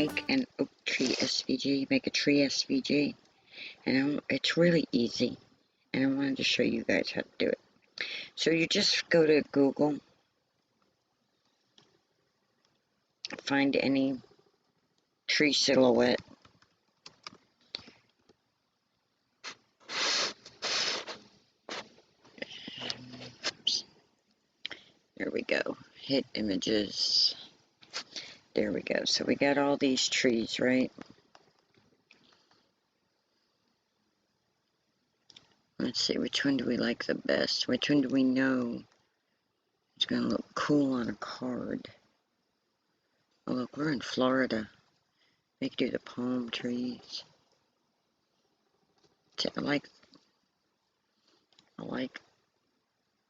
make an oak tree SVG, make a tree SVG, and it's really easy, and I wanted to show you guys how to do it. So you just go to Google, find any tree silhouette, there we go, hit images, there we go. So we got all these trees, right? Let's see, which one do we like the best? Which one do we know is going to look cool on a card? Oh look, we're in Florida. We could do the palm trees. I like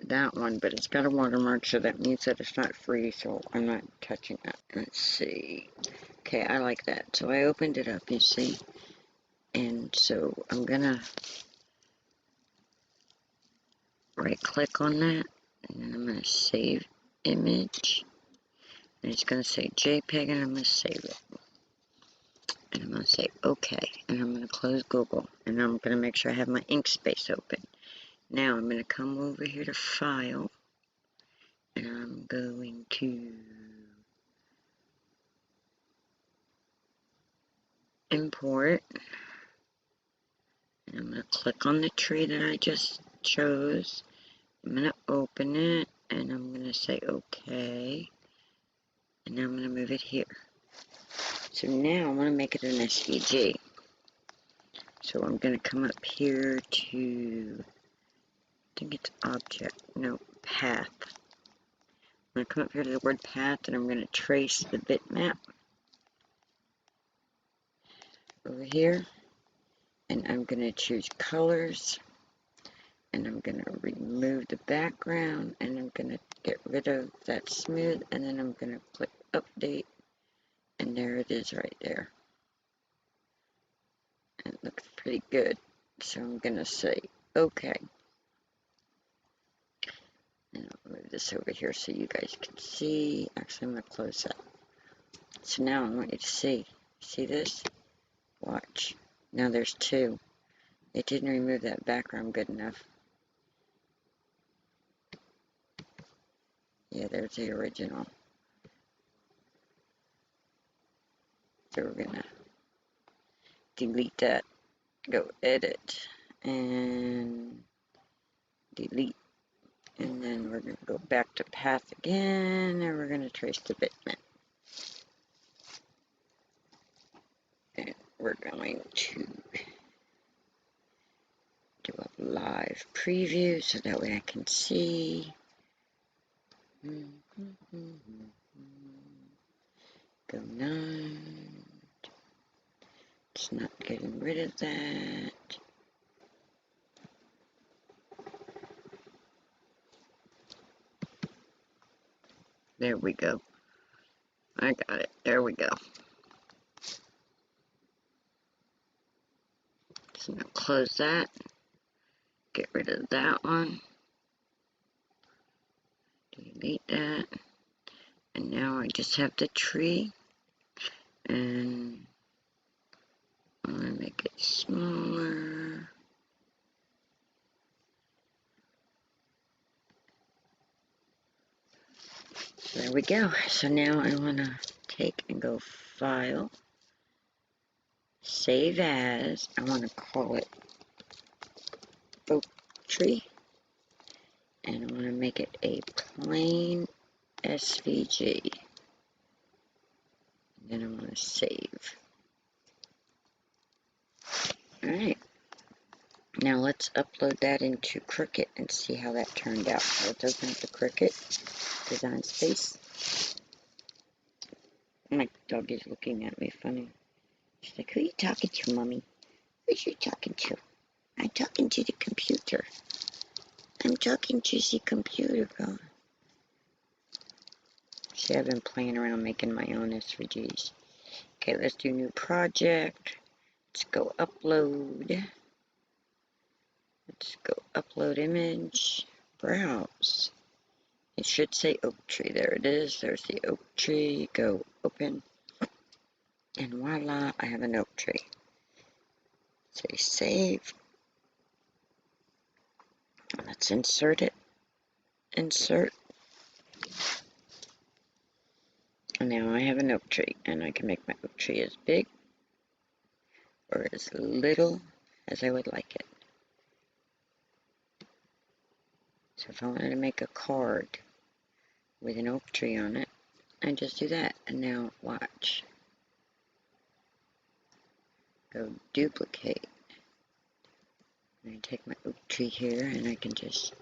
that one, but it's got a watermark, so that means that it's not free, so I'm not touching that. Let's see. Okay, I like that. So I opened it up, you see. And so I'm gonna right click on that, and then I'm gonna save image. And it's gonna say JPEG, and I'm gonna save it. And I'm gonna say OK, and I'm gonna close Google, and I'm gonna make sure I have my Inkscape open. Now I'm gonna come over here to File, and I'm going to import, and I'm going to click on the tree that I just chose. I'm going to open it, and I'm going to say OK, and now I'm going to move it here. So now I want to make it an SVG. So I'm going to come up here to, I think it's object, no, path. I'm going to come up here to the word path, and I'm going to trace the bitmap over here, and I'm going to choose colors, and I'm going to remove the background, and I'm going to get rid of that smooth, and then I'm going to click update, and there it is right there. And it looks pretty good, so I'm going to say OK. And I'll move this over here so you guys can see. Actually, I'm going to close that. So now I want you to see this? Watch. Now there's two. It didn't remove that background good enough. Yeah, there's the original. So we're gonna delete that. Go edit and delete. And then we're gonna go back to path again, and we're gonna trace the bitmap. And we're going to do a live preview so that way I can see. Go 9. It's not getting rid of that. There we go. I got it. There we go. So now close that. Get rid of that one. Delete that. And now I just have the tree. And I'm going to make it smaller. So there we go. So now I want to take and go File, Save As. I want to call it Oak Tree. And I want to make it a plain SVG. And then I'm going to save. Alright. Now let's upload that into Cricut and see how that turned out. So let's open up the Cricut Design Space. My dog is looking at me funny. She's like, who are you talking to, Mommy? Who's you talking to? I'm talking to the computer. I'm talking to the computer, girl. See, I've been playing around making my own SVGs. Okay, let's do new project. Let's go upload. Let's go upload image. Browse. It should say oak tree. There it is. There's the oak tree. Go open. And voila, I have an oak tree. Say save. Let's insert it. Insert. And now I have an oak tree, and I can make my oak tree as big or as little as I would like it. So if I wanted to make a card with an oak tree on it, I just do that. And now watch. Go duplicate. And I take my oak tree here, and I can just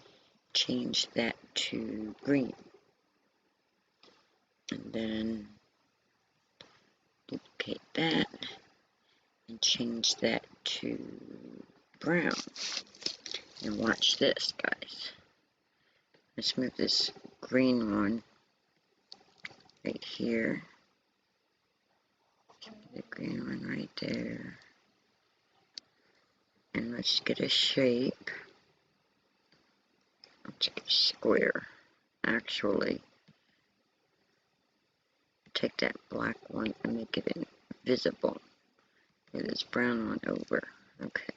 change that to green. And then duplicate that and change that to brown. And watch this, guys. Let's move this green one right here. The green one right there. And let's get a shape. Let's get a square. Actually, take that black one and make it invisible. Get this brown one over. Okay.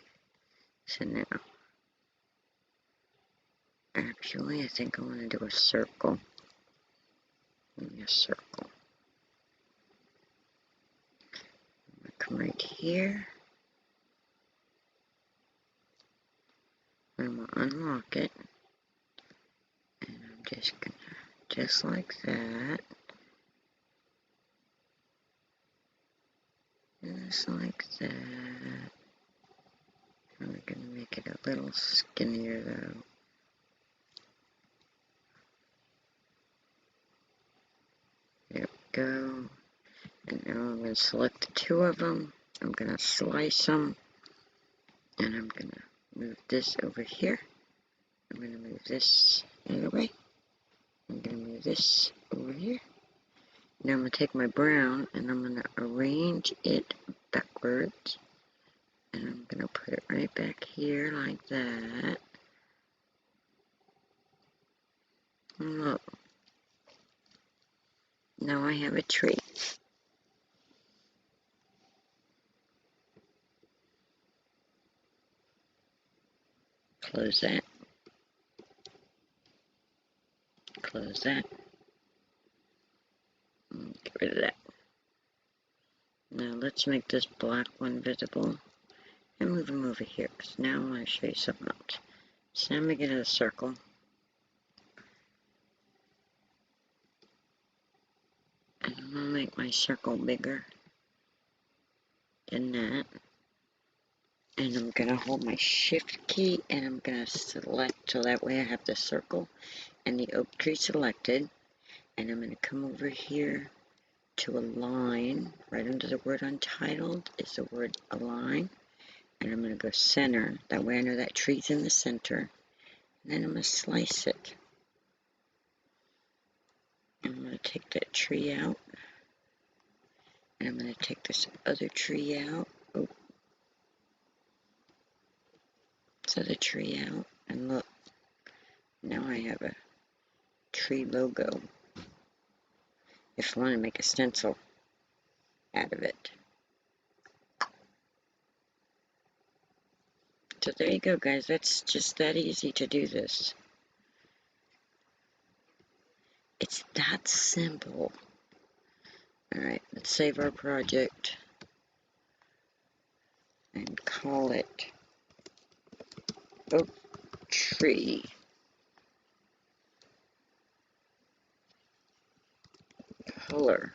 So now, actually, I think I want to do a circle. Give me a circle. I'm going to come right here. I'm going to unlock it. And I'm just going to, just like that. Just like that. And we're going to make it a little skinnier though. There we go. And now I'm going to select the two of them. I'm going to slice them. And I'm going to move this over here. I'm going to move this the other way. I'm going to move this over here. Now I'm going to take my brown and I'm going to arrange it backwards. And I'm going to put it right back here like that. And look. Now I have a tree. Close that. Close that. And get rid of that. Now let's make this black one visible. And move them over here. Because now I want to show you something else. So now I'm going to get a circle. And I'm going to make my circle bigger than that. And I'm going to hold my shift key and I'm going to select so that way I have the circle and the oak tree selected. And I'm going to come over here to align. Right under the word untitled is the word align. And I'm going to go center. That way I know that tree's in the center. And then I'm going to slice it. I'm going to take that tree out. And I'm going to take this other tree out. Oh. This other tree out. And look. Now I have a tree logo. If I want to make a stencil out of it. So there you go, guys. That's just that easy to do this. It's that simple. Alright, let's save our project and call it Oak Tree Color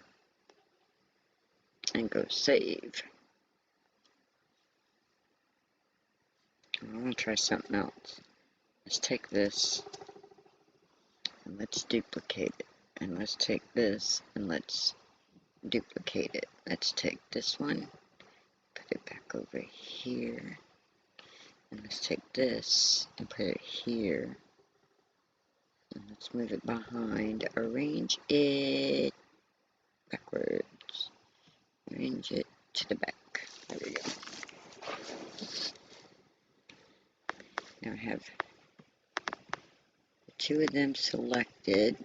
and go save. I want to try something else. Let's take this and let's duplicate it. And let's take this and let's duplicate it. Let's take this one, put it back over here. And let's take this and put it here. And let's move it behind. Arrange it backwards. Arrange it to the back. There we go. Now I have the two of them selected.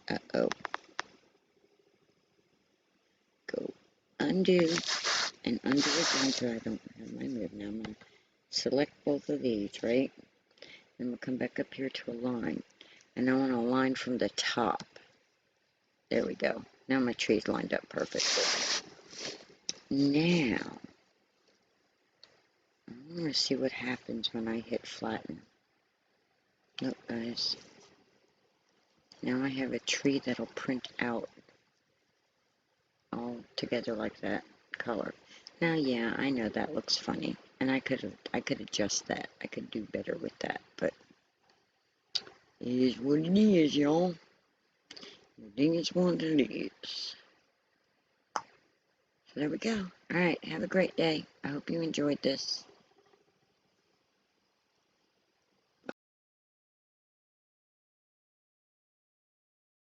Uh-oh. Go undo and undo again so I don't have my move. Now I'm going to select both of these, right? Then we'll come back up here to align. And I want to align from the top. There we go. Now my tree's lined up perfectly. Now, I'm going to see what happens when I hit flatten. Look, guys. Now I have a tree that'll print out all together like that color. Now, yeah, I know that looks funny, and I could adjust that. I could do better with that, but it is what it is, y'all. I think it's what it is. So there we go. All right, have a great day. I hope you enjoyed this.